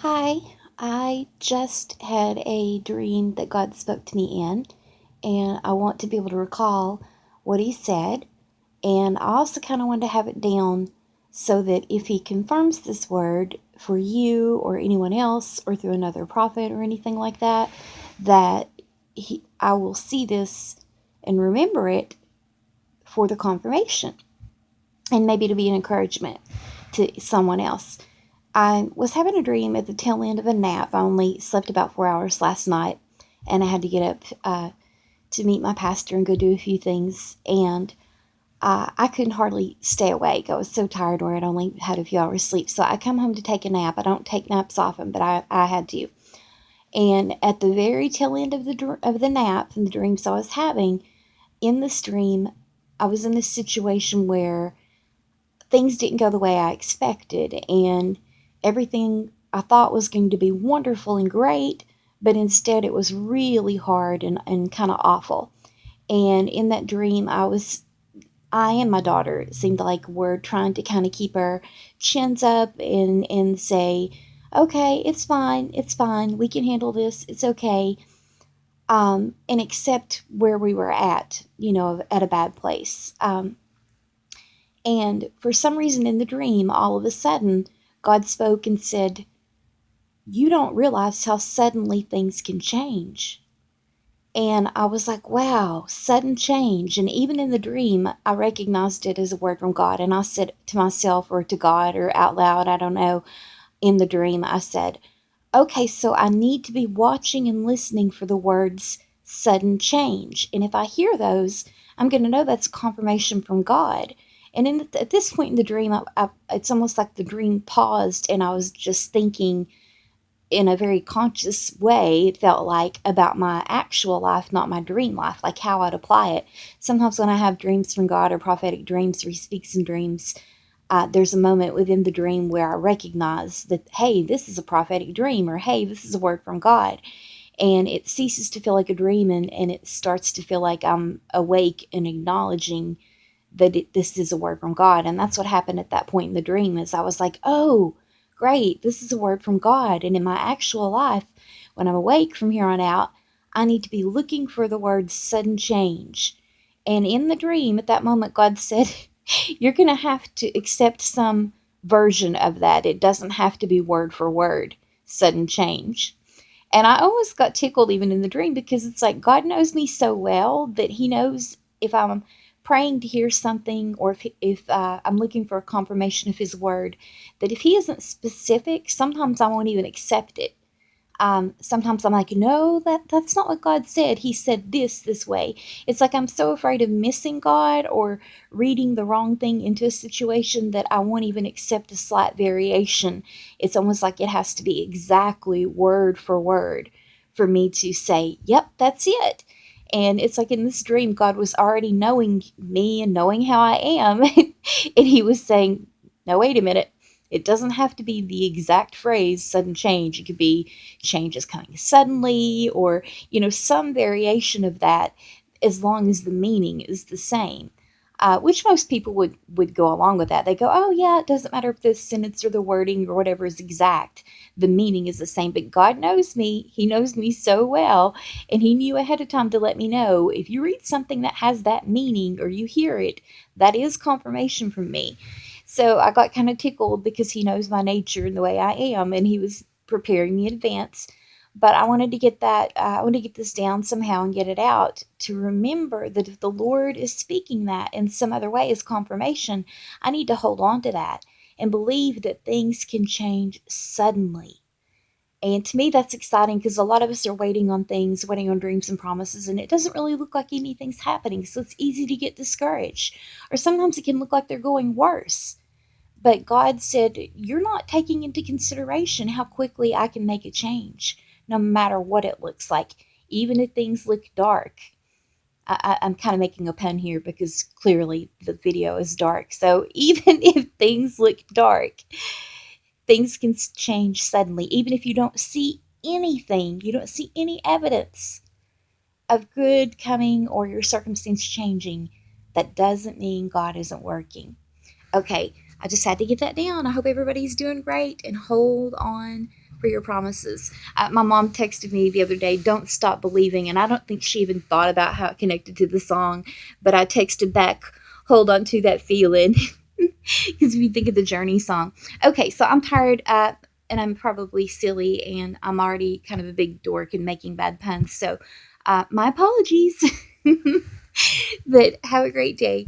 Hi, I just had a dream that God spoke to me in, and I want to be able to recall what He said. And I also kind of want to have it down so that if He confirms this word for you or anyone else, or through another prophet or anything like that, that I will see this and remember it for the confirmation, and maybe to be an encouragement to someone else. I was having a dream at the tail end of a nap. I only slept about 4 hours last night, and I had to get up to meet my pastor and go do a few things. And I couldn't hardly stay awake. I was so tired where I'd only had a few hours sleep. So I come home to take a nap. I don't take naps often, but I had to. And at the very tail end of the nap and the dreams I was having, in this dream, I was in this situation where things didn't go the way I expected, and everything I thought was going to be wonderful and great, but instead it was really hard and kind of awful. And in that dream, I and my daughter, it seemed like we're trying to kind of keep our chins up and say, okay, it's fine, we can handle this, it's okay. And accept where we were at, at a bad place. And for some reason in the dream, all of a sudden, God spoke and said, "You don't realize how suddenly things can change." And I was like, wow, sudden change. And even in the dream, I recognized it as a word from God. And I said to myself or to God or out loud, I don't know, in the dream, I said, okay, so I need to be watching and listening for the words sudden change. And if I hear those, I'm going to know that's confirmation from God. And at this point in the dream, it's almost like the dream paused and I was just thinking in a very conscious way, it felt like, about my actual life, not my dream life, like how I'd apply it. Sometimes when I have dreams from God or prophetic dreams or He speaks in dreams, there's a moment within the dream where I recognize that, hey, this is a prophetic dream, or hey, this is a word from God. And it ceases to feel like a dream, and it starts to feel like I'm awake and acknowledging that this is a word from God. And that's what happened at that point in the dream, is I was like, oh, great, this is a word from God. And in my actual life, when I'm awake from here on out, I need to be looking for the word sudden change. And in the dream, at that moment, God said, you're going to have to accept some version of that. It doesn't have to be word for word, sudden change. And I always got tickled even in the dream, because it's like God knows me so well that He knows if I'm praying to hear something, or if I'm looking for a confirmation of His word, that if He isn't specific, sometimes I won't even accept it. Sometimes I'm like, no, that's not what God said. He said this way. It's like I'm so afraid of missing God or reading the wrong thing into a situation that I won't even accept a slight variation. It's almost like it has to be exactly word for word for me to say, yep, that's it. And it's like in this dream, God was already knowing me and knowing how I am. And He was saying, no, wait a minute. It doesn't have to be the exact phrase, sudden change. It could be change is coming suddenly, or, some variation of that, as long as the meaning is the same. Which most people would go along with that. They go, oh, yeah, it doesn't matter if the sentence or the wording or whatever is exact. The meaning is the same. But God knows me. He knows me so well. And He knew ahead of time to let me know, if you read something that has that meaning or you hear it, that is confirmation from me. So I got kind of tickled, because He knows my nature and the way I am, and He was preparing me in advance. But I wanted to get I want to get this down somehow and get it out, to remember that if the Lord is speaking that in some other way as confirmation, I need to hold on to that and believe that things can change suddenly. And to me, that's exciting, because a lot of us are waiting on things, waiting on dreams and promises, and it doesn't really look like anything's happening. So it's easy to get discouraged. Or sometimes it can look like they're going worse. But God said, you're not taking into consideration how quickly I can make a change, no matter what it looks like, even if things look dark. I'm kind of making a pun here, because clearly the video is dark. So even if things look dark, things can change suddenly. Even if you don't see anything, you don't see any evidence of good coming or your circumstance changing, that doesn't mean God isn't working. Okay, I just had to get that down. I hope everybody's doing great, and hold on for your promises. My mom texted me the other day, "Don't stop believing," and I don't think she even thought about how it connected to the song, but I texted back, "Hold on to that feeling," because we think of the Journey song. Okay, so I'm tired, and I'm probably silly, and I'm already kind of a big dork and making bad puns. So, my apologies. But have a great day.